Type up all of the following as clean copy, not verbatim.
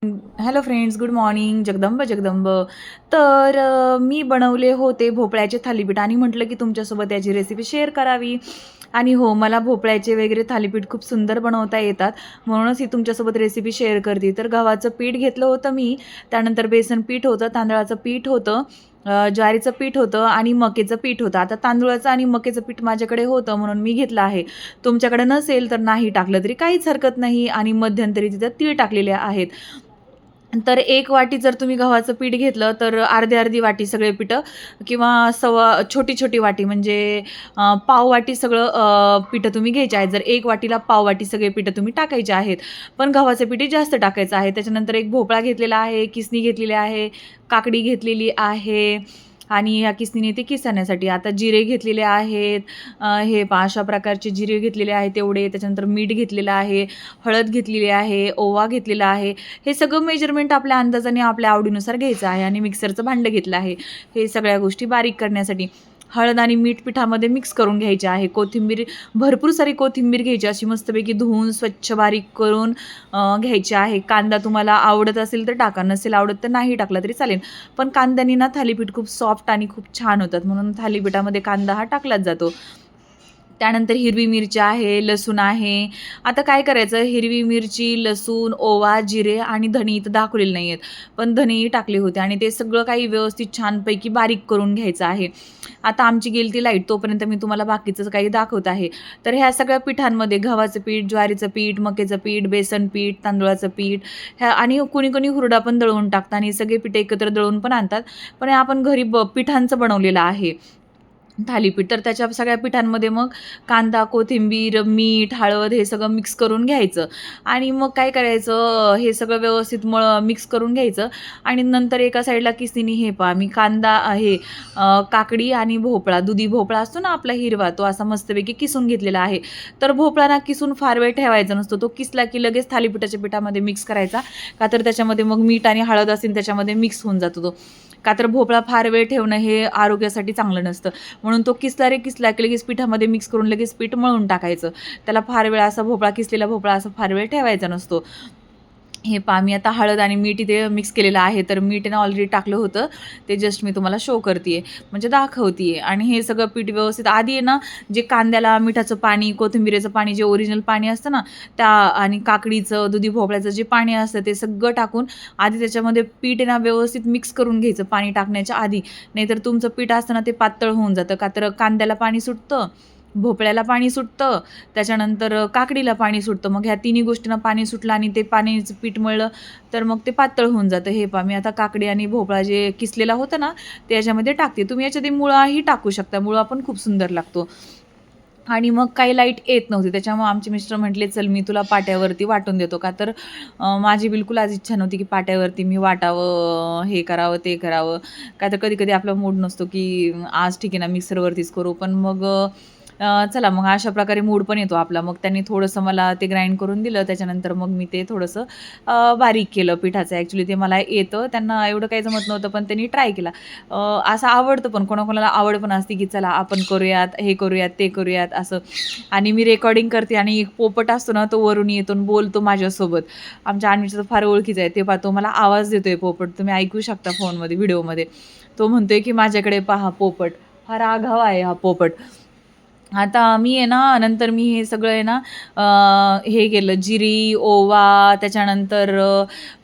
Hello friends, good morning. Jagdamb Jagdamb. मी बनवले होते भोपळ्याचे थालीपीठ आणि म्हटलं की तुमच्यासोबत याची रेसिपी शेअर करावी. आणि हो, मला भोपळ्याचे वगैरे थालीपीठ खूप सुंदर बनवता येतात, म्हणूनच ही तुमच्यासोबत रेसिपी शेअर करते. तर गव्हाचं पीठ घेतलं होतं मी, त्यानंतर बेसन पीठ होतं, तांदळाचं पीठ होतं, ज्वारीचं पीठ होतं आणि मकेचं पीठ होतं. आता तांदूळाचं आणि मकेचं पीठ माझ्याकडे होतं म्हणून मी घेतलं आहे. तुमच्याकडे नसेल तर नाही टाकलं तरी काहीच हरकत नाही. आणि मध्यंतरी तिथं तीळ टाकलेले आहेत. तर 1 वाटी जर तुम्ही गव्हाचं पीठ घेतलं तर अर्धी-अर्धी वाटी सगळे पिठं किंवा छोटी-छोटी वाटी म्हणजे पाव वाटी सगळं पिठं तुम्ही घ्यायचे आहेत. जर 1 वाटीला पाव वाटी सगळे पिठं तुम्ही टाकायचे आहेत. पण गव्हाचं पीठ जास्त टाकायचं आहे. त्याच्यानंतर एक भोपळा घेतलेला आहे, किसणी घेतलेली आहे, काकडी घेतलेली आहे आणि या किसणीने ते किसण्यासाठी. आता जिरे घेतलेले आहेत. हे पहा अशा प्रकारचे जिरे घेतलेले आहेत तेवढे. त्याच्यानंतर मीठ घेतलेलं आहे, हळद घेतलेली आहे, ओवा घेतलेला आहे. हे सगळं मेजरमेंट आपल्या अंदाजाने आपल्या आवडीनुसार घ्यायचं आहे. आणि मिक्सरचं भांडं घेतलं आहे हे सगळ्या गोष्टी बारीक करण्यासाठी. हळद आणि मीठ पिठामध्ये मिक्स करून घ्यायचे आहे. कोथिंबीर, भरपूर सारी कोथिंबीर घ्यायची, अशी मस्तपैकी धुवून स्वच्छ बारीक करून घ्यायची आहे. कांदा तुम्हाला आवडत असेल तर टाका, नसेल आवडत तर नाही टाकला तरी चालेल. पण कांद्याने ना थालीपीठ खूप सॉफ्ट आणि खूप छान होतात, म्हणून थालीपीठामध्ये कांदा हा टाकलाच जातो. त्यानंतर हिरवी मिरची आहे, लसूण आहे. आता काय करायचं, हिरवी मिरची, लसूण, ओवा, जिरे आणि धणे इथं दाखवलेले नाही आहेत, पण धणेही टाकले होते आणि ते सगळं काही व्यवस्थित छानपैकी बारीक करून घ्यायचं आहे. आता आमची गेली ती लाईट, तोपर्यंत मी तुम्हाला बाकीचं काही दाखवत आहे. तर ह्या सगळ्या पिठांमध्ये गव्हाचं पीठ, ज्वारीचं पीठ, मक्याचं पीठ, बेसन पीठ, तांदूळाचं पीठ ह्या आणि कोणी-कोणी हुरडा पण दळून टाकतात आणि सगळे पीठ एकत्र दळून पण आणतात. पण हे आपण घरी पिठांचं बनवलेलं आहे थालीपीठ. तर त्याच्या सगळ्या पिठांमध्ये मग कांदा, कोथिंबीर, मीठ, हळद हे सगळं मिक्स करून घ्यायचं आणि मग काय करायचं, हे सगळं व्यवस्थित मिक्स करून घ्यायचं आणि नंतर एका साईडला किसणीने हे पहा मी कांदा काकडी आणि भोपळा, दुधी भोपळा असतो ना आपला हिरवा, तो असा मस्तपैकी किसून घेतलेला आहे. तर भोपळा ना किसून फार वेळ ठेवायचा नसतो, तो किसला की लगेच थालीपीठाच्या पिठामध्ये मिक्स करायचा, का तर त्याच्यामध्ये मग मीठ आणि हळद असेल त्याच्यामध्ये मिक्स होऊन जातो तो. का तर भोपळा फार वेळ ठेवणं हे आरोग्यासाठी चांगलं नसतं, म्हणून तो किसला रे किसला की लगेच पिठामध्ये मिक्स करून लगेच पीठ मळून टाकायचं. त्याला फार वेळ असा किसलेला भोपळा असा फार वेळ ठेवायचा नसतो. हे पहा मी आता हळद आणि मीठ इथे मिक्स केलेलं आहे. तर मीठ ना ऑलरेडी टाकलं होतं, ते जस्ट मी तुम्हाला शो करते म्हणजे दाखवते आणि हे सगळं पीठ व्यवस्थित आधी आहे ना, जे कांद्याला मिठाचं पाणी, कोथिंबीरेचं पाणी, जे ओरिजिनल पाणी असतं ना, त्या आणि काकडीचं, दुधी भोपळ्याचं जे पाणी असतं ते सगळं टाकून आधी त्याच्यामध्ये पीठ आहे ना व्यवस्थित मिक्स करून घ्यायचं पाणी टाकण्याच्या आधी. नाहीतर तुमचं पीठ असतं ना ते पातळ होऊन जातं, का तर कांद्याला पाणी सुटतं, भोपळ्याला पाणी सुटतं, त्याच्यानंतर काकडीला पाणी सुटतं. मग ह्या तिन्ही गोष्टींना पाणी सुटलं आणि ते पाण्याचं पीठ मळलं तर मग ते पातळ होऊन जातं. हे पहा मी आता काकडी आणि भोपळा जे किसलेला होता ना, ते याच्यामध्ये टाकते. तुम्ही याच्यात मुळाही टाकू शकता, मुळा पण खूप सुंदर लागतो. आणि मग काही लाईट येत नव्हती, त्याच्यामुळे आमचे मिस्टर म्हटले, "चल मी तुला पाट्यावरती वाटून देतो." का तर माझी बिलकुल आज इच्छा नव्हती की पाट्यावरती मी वाटावं, हे करावं, ते करावं. का तर कधी-कधी आपला मूड नसतो की आज ठीक आहे ना मिक्सरवरतीच करू. पण मग चला मग अशा प्रकारे मूड पण येतो आपला. मग त्यांनी थोडंसं मला ते ग्राइंड करून दिलं. त्याच्यानंतर मग मी ते थोडंसं बारीक केलं पिठाचं. ॲक्चुअली ते मला येतं. त्यांना एवढं काही जमत नव्हतं, पण त्यांनी ट्राय केला. असं आवडतं पण कोणाकोणाला आवड पण असते, की चला आपण करूयात, हे करूयात, ते करूयात असं. आणि मी रेकॉर्डिंग करते आणि एक पोपट असतो ना, तो वरून येतो आणि बोलतो माझ्यासोबत. आमच्या अन्वीचा तर फार ओळखीचा आहे. ते पहा तो मला आवाज देतोय पोपट. तुम्ही ऐकू शकता फोनमध्ये, व्हिडिओमध्ये. तो म्हणतोय, की माझ्याकडे पहा पोपट. फार आगाऊ आहे हा पोपट. आता मी आहे ना, नंतर मी हे सगळं आहे ना, हे केलं जिरी, ओवा, त्याच्यानंतर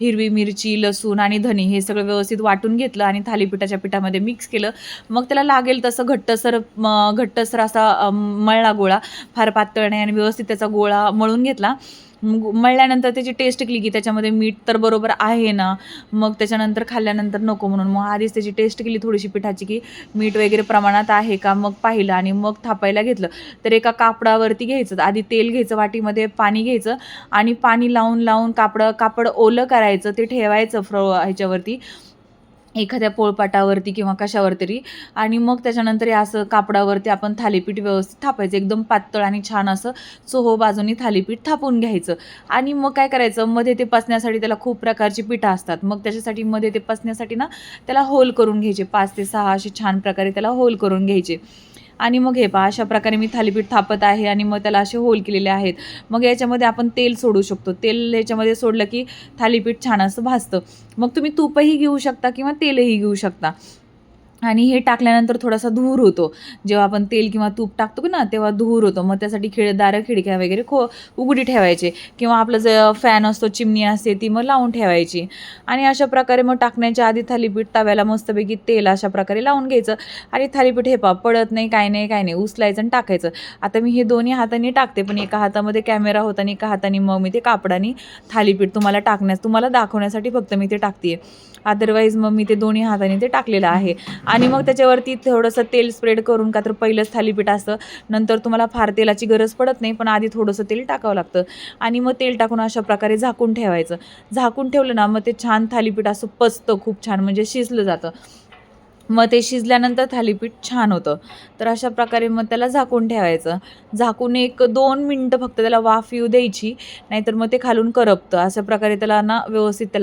हिरवी मिरची, लसूण आणि धने हे सगळं व्यवस्थित वाटून घेतलं आणि थालीपीठाच्या पिठामध्ये मिक्स केलं. मग त्याला लागेल तसं घट्टसर असा मळला गोळा, फार पातळ नाही आणि व्यवस्थित त्याचा गोळा मळून घेतला. मग मळल्यानंतर त्याची टेस्ट केली, की त्याच्यामध्ये मीठ तर बरोबर आहे ना, मग त्याच्यानंतर खाल्ल्यानंतर नको म्हणून मग आधीच त्याची टेस्ट केली थोडीशी पिठाची, की मीठ वगैरे प्रमाणात आहे का? मग पाहिलं आणि मग थापायला घेतलं. तर एका कापडावरती घ्यायचं. आधी तेल घ्यायचं, वाटीमध्ये पाणी घ्यायचं आणि पाणी लावून कापड ओलं करायचं. ते ठेवायचं ह्याच्यावरती एखाद्या पोळपाटावरती किंवा कशावर तरी आणि मग त्याच्यानंतर हे असं कापडावरती आपण थालीपीठ व्यवस्थित थापायचं. एकदम पातळ आणि छान असं चोहो बाजूनी थालीपीठ थापून घ्यायचं आणि मग काय करायचं, मध्ये ते पचण्यासाठी त्याला खूप प्रकारची पिठं असतात. मग त्याच्यासाठी मध्ये ते पचण्यासाठी ना त्याला होल करून घ्यायचे. 5 ते 6 असे छान प्रकारे त्याला होल करून घ्यायचे. आणि मग हे पहा अशा प्रकारे मी थालीपीठ थापत आहे आणि मग त्याला असे होल केलेले आहेत. मग याच्यामध्ये आपण तेल सोडू शकतो. तेल याच्यामध्ये सोडलं की थालीपीठ छान असं भाजतं. मग तुम्ही तूपही घेऊ शकता किंवा तेलही घेऊ शकता. आणि हे टाकल्यानंतर थोडासा धूर होतो. जेव्हा आपण तेल किंवा तूप टाकतो ना, तेव्हा धूर होतो. मग त्यासाठी दारं, खिडक्या वगैरे उघडी ठेवायचे किंवा आपलं जे फॅन असतो, चिमणी असते ती मग लावून ठेवायची. आणि अशा प्रकारे मग टाकण्याच्या आधी थालीपीठ तव्याला मस्तपैकी तेल अशा प्रकारे लावून घ्यायचं आणि थालीपीठ हे पहा पडत नाही, काय नाही, काय नाही. उचलायचं आणि टाकायचं. आता मी हे दोन्ही हातांनी टाकते, पण एका हातामध्ये कॅमेरा होता आणि एका हाताने मग मी ते कापडाने थालीपीठ तुम्हाला दाखवण्यासाठी फक्त मी ते टाकते अदरवाईज मग मी ते दोन्ही हाताने ते टाकलेलं आहे. आणि मग त्याच्यावरती थोडंसं तेल स्प्रेड करून का तर पहिलंच थालीपीठ असतं, नंतर तुम्हाला फार तेलाची गरज पडत नाही, पण आधी थोडंसं तेल टाकावं लागतं. आणि मग तेल टाकून अशा प्रकारे झाकून ठेवायचं. झाकून ठेवलं ना मग ते छान थालीपीठ असं पचतं खूप छान, म्हणजे शिजलं जातं. मग ते शिजल्यानंतर थालीपीठ छान होतं. तर अशा प्रकारे मग त्याला झाकून ठेवायचं. झाकून 1-2 मिनिटं फक्त त्याला वाफ येऊ द्यायची, नाहीतर मग ते खालून करपतं. अशा प्रकारे त्याला ना व्यवस्थित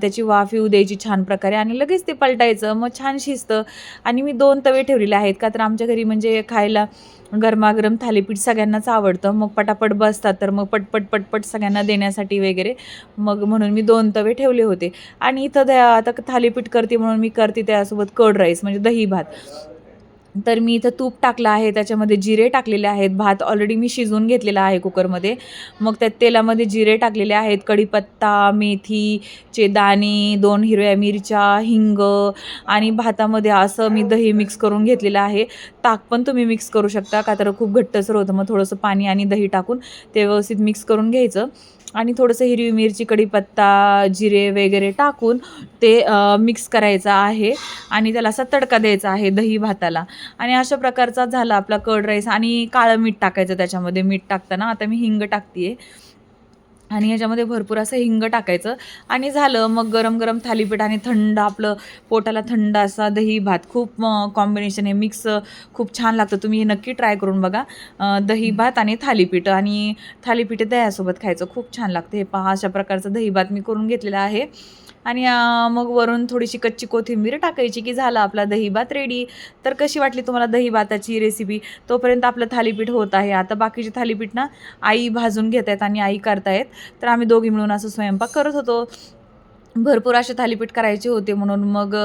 त्याची वाफ येऊ द्यायची छान प्रकारे आणि लगेच ते पलटायचं. मग छान शिजतं. आणि मी 2 तवे ठेवलेले आहेत, का तर आमच्या घरी म्हणजे खायला गरमागरम थालीपीठ सगळ्यांनाच आवडतं. मग पटापट बसतात, तर मग पटपट सगळ्यांना देण्यासाठी वगैरे मग म्हणून मी 2 तवे ठेवले होते. आणि इथं आता थालीपीठ करते म्हणून मी करते त्यासोबत कर्ड राईस म्हणजे दही भात. तर मी इथं तूप टाकलं आहे, त्याच्यामध्ये जिरे टाकलेले आहेत, भात ऑलरेडी मी शिजवून घेतलेला आहे कुकरमध्ये. मग त्या तेलामध्ये जिरे टाकलेले आहेत, कढीपत्ता, मेथीचे दाणे, 2 हिरव्या मिरच्या, हिंग आणि भातामध्ये असं मी दही मिक्स करून घेतलेलं आहे. ताक पण तुम्ही मिक्स करू शकता, का तर खूप घट्टसर होतं. मग थोडंसं पाणी आणि दही टाकून ते व्यवस्थित मिक्स करून घ्यायचं आणि थोडंसं हिरवी मिरची, कढीपत्ता, जिरे वगैरे टाकून ते मिक्स करायचं आहे आणि त्याला असा तडका द्यायचा आहे दही भाताला. आणि अशा प्रकारचा झाला आपला कर्ड राईस. आणि काळं मीठ टाकायचं त्याच्यामध्ये. मीठ टाकताना आता मी हिंग टाकते आणि ह्याच्यामध्ये भरपूर असं हिंग टाकायचं आणि झालं. मग गरम-गरम थालीपीठ आणि थंड आपलं पोटाला थंड असा दही भात खूप कॉम्बिनेशन आहे मिक्स खूप छान लागतं. तुम्ही हे नक्की ट्राय करून बघा. दही भात आणि थालीपीठ दह्यासोबत खायचं खूप छान लागतं. हे पहा अशा प्रकारचं दही भात मी करून घेतलेला आहे. आणि मग वरून थोडीशी कच्ची कोथिंबीर टाकायची की झाला आपला दही भात रेडी. तर कशी वाटली तुम्हाला दही भाताची रेसिपी? तोपर्यंत आपलं थालीपीठ होत आहे. आता बाकीचे थालीपीठ ना आई भाजून घेत आहेत आणि आई करतायत. तर आम्ही दोघी मिळून असं स्वयंपाक करत होतो. भरपूर असे थालीपीठ करायचे होते म्हणून मग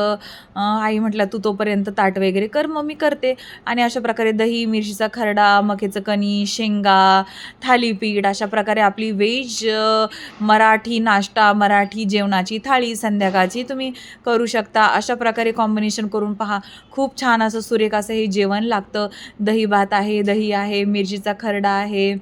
आई म्हटल्या, "तू तोपर्यंत ताट वगैरे कर, मग मी करते." आणि अशा प्रकारे दही, मिरचीचा खरडा, मक्याचं कणी, शेंगा, थालीपीठ अशा प्रकारे आपली व्हेज मराठी नाश्ता, मराठी जेवणाची थाळी संध्याकाळची तुम्ही करू शकता. अशा प्रकारे कॉम्बिनेशन करून पहा. खूप छान असं सुरेख असं हे जेवण लागतं. दही भात आहे, दही आहे, मिरचीचा खरडा आहे.